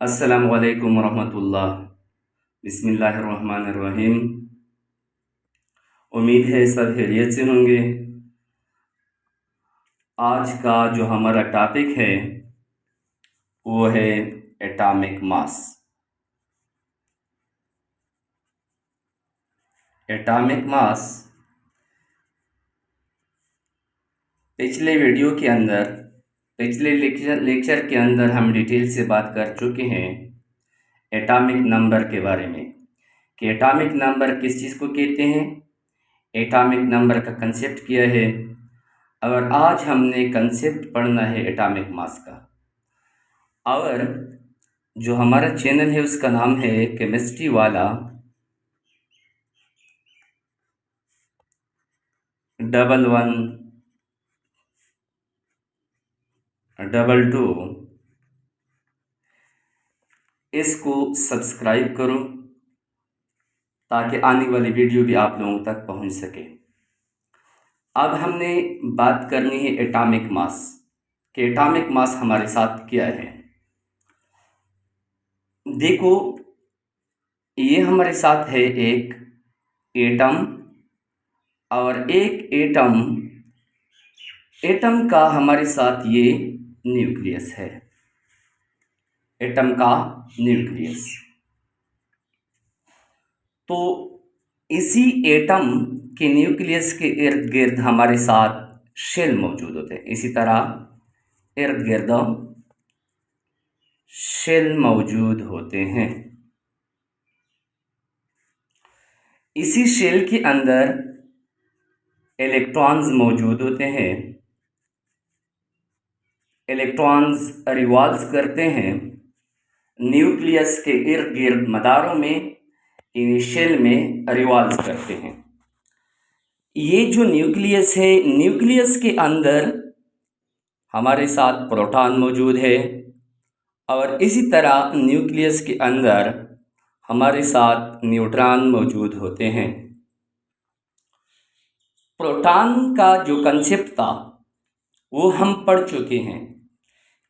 अस्सलामु अलैकुम वरहमतुल्लाह। बिस्मिल्लाहिर्रहमानिर्रहीम। उम्मीद है सब खैरियत से होंगे। आज का जो हमारा टॉपिक है वो है एटॉमिक मास। एटॉमिक मास पिछले वीडियो के अंदर, पिछले लेक्चर के अंदर हम डिटेल से बात कर चुके हैं एटॉमिक नंबर के बारे में कि एटॉमिक नंबर किस चीज़ को कहते हैं, एटॉमिक नंबर का कंसेप्ट क्या है। और आज हमने कंसेप्ट पढ़ना है एटॉमिक मास का। और जो हमारा चैनल है उसका नाम है केमिस्ट्री वाला 1122। इसको सब्सक्राइब करो ताकि आने वाली वीडियो भी आप लोगों तक पहुंच सके। अब हमने बात करनी है एटॉमिक मास कि एटॉमिक मास हमारे साथ क्या है। देखो, ये हमारे साथ है एक एटम, और एक एटम का हमारे साथ ये न्यूक्लियस है, एटम का न्यूक्लियस। तो इसी एटम के न्यूक्लियस के इर्द गिर्द हमारे साथ शेल मौजूद होते हैं। इसी तरह इर्द गिर्द शेल मौजूद होते हैं। इसी शेल के अंदर इलेक्ट्रॉन्स मौजूद होते हैं। इलेक्ट्रॉन्स रिवॉल्व करते हैं न्यूक्लियस के इर्द गिर्द मदारों में, शेल में रिवॉल्व करते हैं। ये जो न्यूक्लियस है, न्यूक्लियस के अंदर हमारे साथ प्रोटॉन मौजूद है, और इसी तरह न्यूक्लियस के अंदर हमारे साथ न्यूट्रॉन मौजूद होते हैं। प्रोटॉन का जो कंसेप्ट था वो हम पढ़ चुके हैं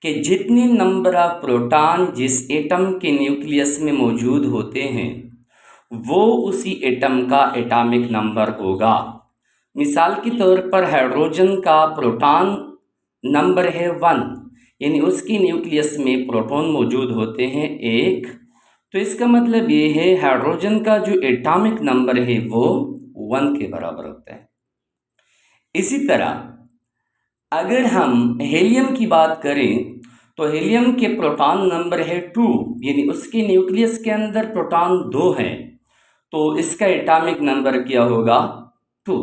कि जितने नंबर ऑफ प्रोटॉन जिस एटम के न्यूक्लियस में मौजूद होते हैं वो उसी एटम का एटॉमिक नंबर होगा। मिसाल के तौर पर हाइड्रोजन का प्रोटॉन नंबर है 1, यानी उसकी न्यूक्लियस में प्रोटॉन मौजूद होते हैं 1। तो इसका मतलब ये है हाइड्रोजन का जो एटॉमिक नंबर है वो 1 के बराबर होता है। इसी तरह अगर हम हीलियम की बात करें तो हीलियम के प्रोटॉन नंबर है 2, यानी उसके न्यूक्लियस के अंदर प्रोटॉन 2 हैं, तो इसका एटॉमिक नंबर क्या होगा? 2।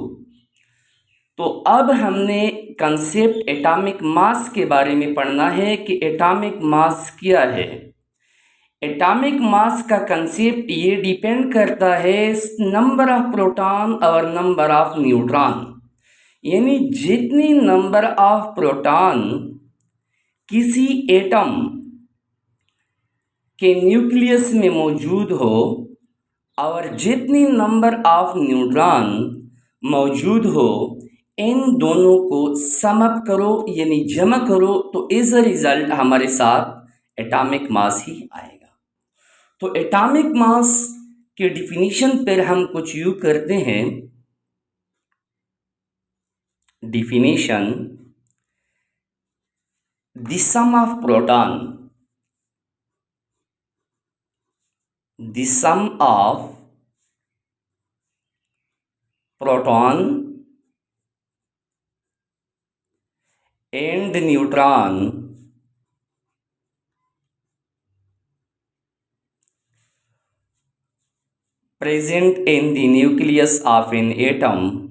तो अब हमने कंसेप्ट एटॉमिक मास के बारे में पढ़ना है कि एटॉमिक मास क्या है। एटॉमिक मास का कंसेप्ट ये डिपेंड करता है नंबर ऑफ प्रोटॉन और नंबर ऑफ न्यूट्रॉन, यानी जितनी नंबर ऑफ प्रोटॉन किसी एटम के न्यूक्लियस में मौजूद हो और जितनी नंबर ऑफ न्यूट्रॉन मौजूद हो, इन दोनों को सम अप करो यानी जमा करो, तो एज अ रिजल्ट हमारे साथ एटॉमिक मास ही आएगा। तो एटॉमिक मास के डिफिनीशन पर हम कुछ यूज करते हैं। Definition: the sum of proton, the sum of proton and neutron present in the nucleus of an atom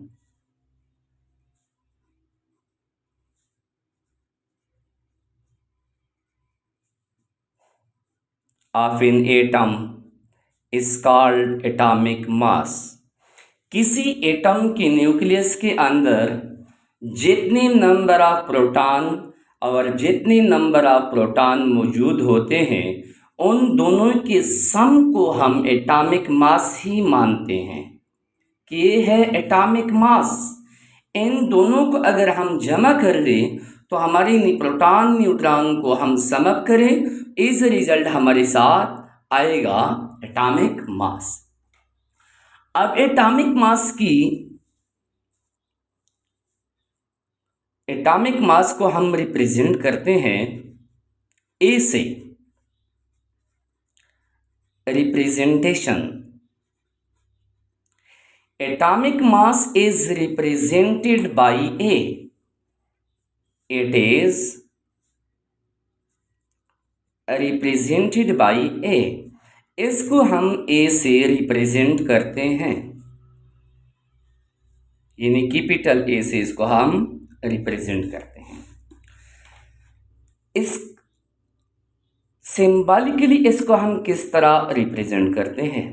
is called atomic mass। किसी एटम के न्यूक्लियस के अंदर जितने नंबर ऑफ प्रोटॉन और जितने नंबर ऑफ प्रोटॉन मौजूद होते हैं उन दोनों के सम को हम एटॉमिक मास ही मानते हैं कि ये है एटॉमिक मास। इन दोनों को अगर हम जमा कर लें तो हमारी प्रोटॉन न्यूट्रॉन को हम सम अप करें एज ए रिजल्ट हमारे साथ आएगा एटॉमिक मास। अब एटॉमिक मास को हम रिप्रेजेंट करते हैं ए से। Representation, atomic mass is represented by A. It is represented by A. इसको हम A से रिप्रेजेंट करते हैं, यानी कैपिटल A से इसको हम रिप्रेजेंट करते हैं। इस सिंबॉलिकली इसको हम किस तरह रिप्रेजेंट करते हैं?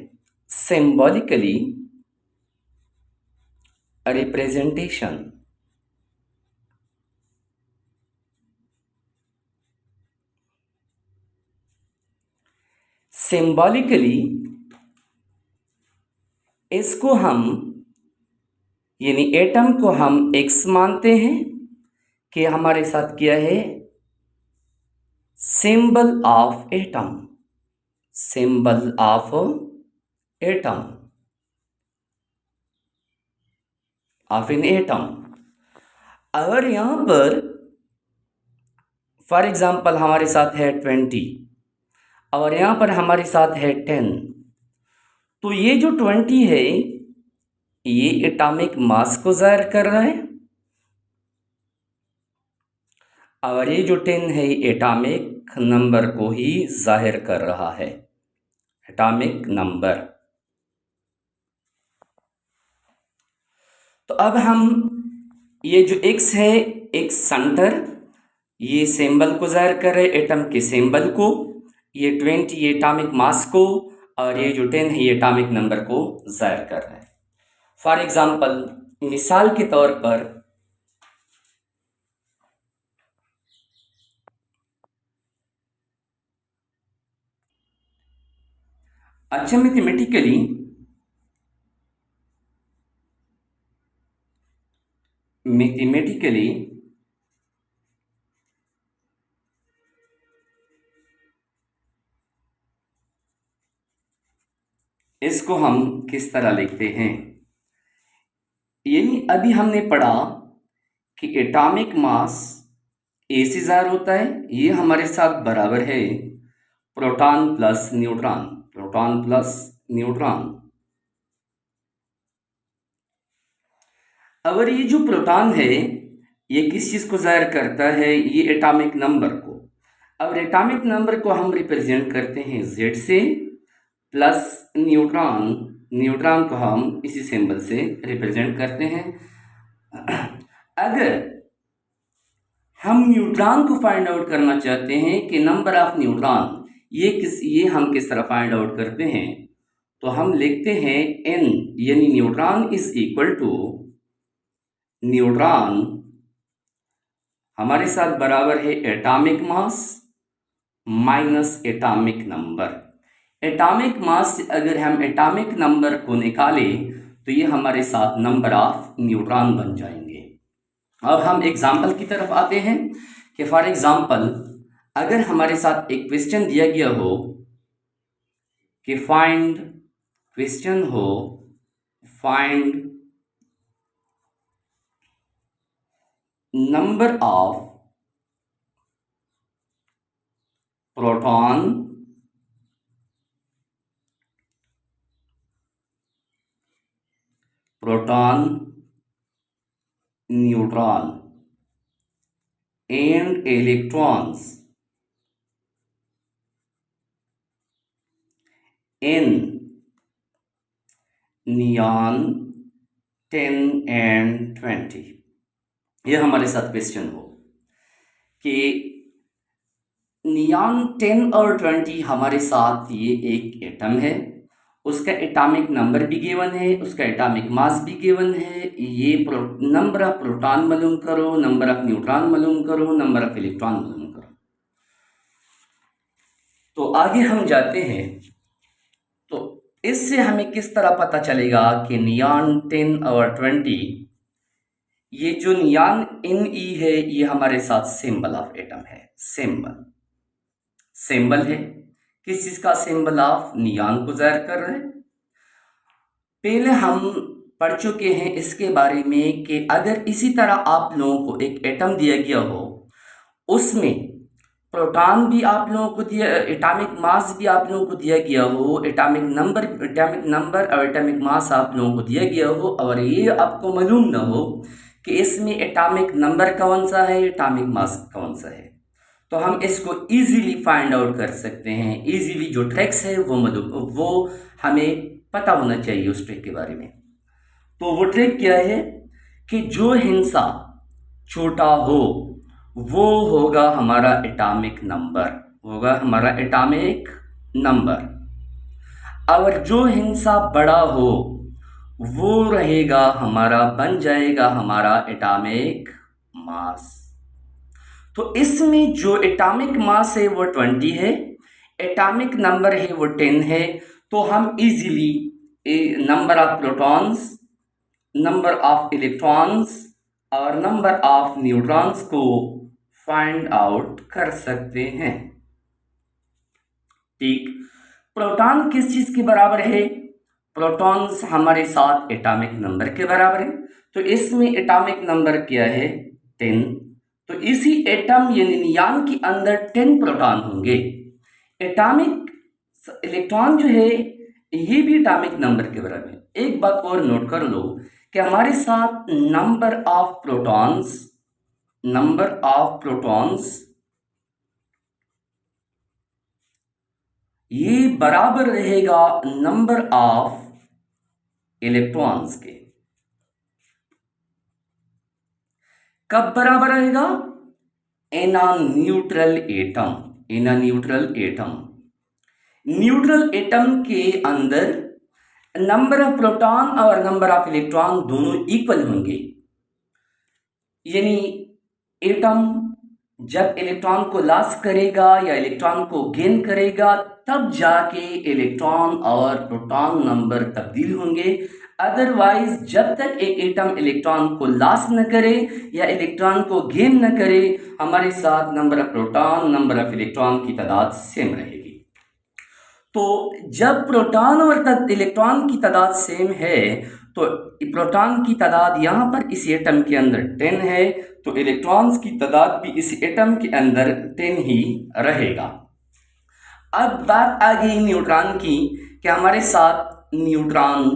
सिंबॉलिकली रिप्रेजेंटेशन, सिंबॉलिकली इसको हम यानी एटम को हम एक्स मानते हैं कि हमारे साथ क्या है? Symbol of atom, symbol of atom of an atom. अगर यहाँ पर फॉर एग्जांपल हमारे साथ है 20 और यहाँ पर हमारे साथ है 10, तो ये जो 20 है ये एटॉमिक मास को जाहिर कर रहा है और ये जो 10 है एटॉमिक नंबर को ही जाहिर कर रहा है, एटॉमिक नंबर। तो अब हम ये जो x है, x सेंटर, ये सिंबल को जाहिर कर रहे एटम के सिंबल को, ये 20 ये एटॉमिक मास को, और ये जो 10 है ये एटॉमिक नंबर को जाहिर कर रहा है। फॉर एग्जांपल, मिसाल के तौर पर अच्छा मैथमेटिकली इसको हम किस तरह लिखते हैं? यानी अभी हमने पढ़ा कि एटॉमिक मास ए से जाहिर होता है, ये हमारे साथ बराबर है proton plus neutron, proton plus neutron. अगर ये जो प्रोटॉन है ये किस चीज़ को जाहिर करता है? ये एटॉमिक नंबर को। अब एटॉमिक नंबर को हम रिप्रेजेंट करते हैं Z से, प्लस न्यूट्रॉन, न्यूट्रॉन को हम इसी सिंबल से रिप्रेजेंट करते हैं। अगर हम न्यूट्रॉन को फाइंड आउट करना चाहते हैं कि नंबर ऑफ न्यूट्रॉन, ये हम किस तरह फाइंड आउट करते हैं? तो हम लिखते हैं n, यानी neutron is equal to, neutron हमारे साथ बराबर है atomic mass minus atomic number. Atomic mass से अगर हम एटॉमिक नंबर को निकालें तो ये हमारे साथ नंबर ऑफ न्यूट्रॉन बन जाएंगे। अब हम एग्जाम्पल की तरफ आते हैं कि फॉर एग्जाम्पल अगर हमारे साथ एक क्वेश्चन दिया गया हो कि find number of proton neutron and electrons in neon 10 and 20, ये हमारे साथ क्वेश्चन हो कि नियॉन 10 और 20 हमारे साथ ये एक एटम है, उसका एटॉमिक नंबर भी गिवन है, उसका एटॉमिक मास भी गिवन है, ये नंबर ऑफ प्रोटॉन मालूम करो, नंबर ऑफ न्यूट्रॉन मालूम करो, नंबर ऑफ इलेक्ट्रॉन मालूम करो। तो आगे हम जाते हैं, तो इससे हमें किस तरह पता चलेगा कि नियॉन 10 और 20, ये जो नियॉन NE है ये हमारे साथ सिंबल ऑफ एटम है, सिंबल। सिंबल है, किस चीज़ का सिंबल ऑफ नियॉन को ज़ाहिर कर रहे हैं। पहले हम पढ़ चुके हैं इसके बारे में कि अगर इसी तरह आप लोगों को एक एटम दिया गया हो, उसमें प्रोटॉन भी आप लोगों को दिया, एटॉमिक मास भी आप लोगों को दिया गया हो, एटॉमिक नंबर और एटॉमिक मास आप लोगों को दिया गया हो, और ये आपको मालूम ना हो कि इसमें एटॉमिक नंबर कौन सा है, एटॉमिक मास कौन सा है, तो हम इसको इजीली फाइंड आउट कर सकते हैं। इजीली जो ट्रिक्स है वो हमें पता होना चाहिए उस ट्रिक के बारे में। तो वो ट्रिक क्या है कि जो हिंसा छोटा हो वो होगा हमारा एटॉमिक नंबर, और जो हिंसा बड़ा हो वो रहेगा बन जाएगा हमारा एटॉमिक मास। तो इसमें जो एटॉमिक मास है वो 20 है, एटॉमिक नंबर है वो 10 है, तो हम easily number of protons, number of electrons और नंबर ऑफ न्यूट्रॉन्स को फाइंड आउट कर सकते हैं। ठीक, प्रोटॉन किस चीज के बराबर है? प्रोटॉन्स हमारे साथ एटॉमिक नंबर के बराबर है, तो इसमें एटॉमिक नंबर क्या है? 10। तो इसी एटम यानी नियॉन के अंदर 10 प्रोटॉन होंगे। एटॉमिक इलेक्ट्रॉन जो है ये भी एटॉमिक नंबर के बराबर है। एक बात और नोट कर लो कि हमारे साथ नंबर ऑफ प्रोटॉन्स ये बराबर रहेगा नंबर ऑफ इलेक्ट्रॉन्स के। कब बराबर रहेगा? इन अ न्यूट्रल एटम के अंदर नंबर ऑफ प्रोटॉन और नंबर ऑफ इलेक्ट्रॉन दोनों इक्वल होंगे। यानी एटम जब इलेक्ट्रॉन को लॉस करेगा या इलेक्ट्रॉन को गेन करेगा तब जाके इलेक्ट्रॉन और प्रोटॉन नंबर तब्दील होंगे। अदरवाइज जब तक एक एटम इलेक्ट्रॉन को लॉस न करे या इलेक्ट्रॉन को गेन न करे, हमारे साथ number of proton number of electron की तादाद सेम रहेगी। तो जब प्रोटॉन और इलेक्ट्रॉन की तादाद सेम है तो प्रोटॉन की तादाद यहाँ पर इस एटम के अंदर 10 है, तो इलेक्ट्रॉन्स की तादाद भी इस एटम के अंदर 10 ही रहेगा। अब बात आ गई न्यूट्रॉन की कि हमारे साथ न्यूट्रॉन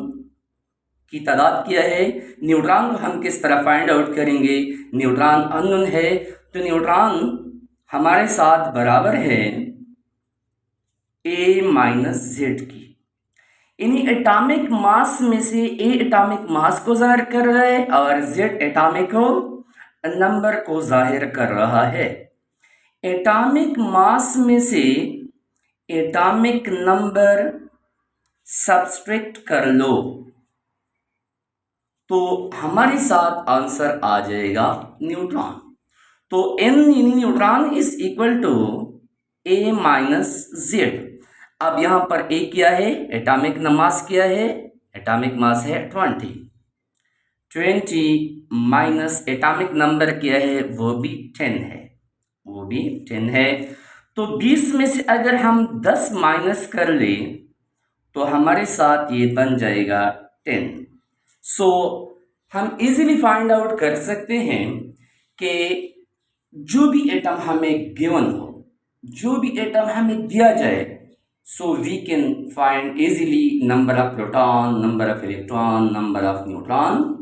की तादाद क्या है। न्यूट्रॉन को हम किस तरह फाइंड आउट करेंगे? न्यूट्रॉन अननोन है, तो न्यूट्रॉन हमारे साथ बराबर है A माइनस जेड की। इन्हीं एटॉमिक मास में से A एटॉमिक मास को जाहिर कर रहा है और Z एटॉमिक नंबर को जाहिर कर रहा है। एटॉमिक मास में से एटॉमिक नंबर सब्सट्रैक्ट कर लो तो हमारे साथ आंसर आ जाएगा न्यूट्रॉन। तो N neutron is equal to A minus z. अब यहाँ पर A क्या है? एटॉमिक मास क्या है? एटॉमिक मास है 20 माइनस एटॉमिक नंबर क्या है? वो भी 10 है। तो 20 में से अगर हम 10 माइनस कर ले तो हमारे साथ ये बन जाएगा 10। सो हम इजीली फाइंड आउट कर सकते हैं कि जो भी एटम हमें गिवन हो, जो भी एटम हमें दिया जाए, so we can find easily number of proton, number of electron, number of neutron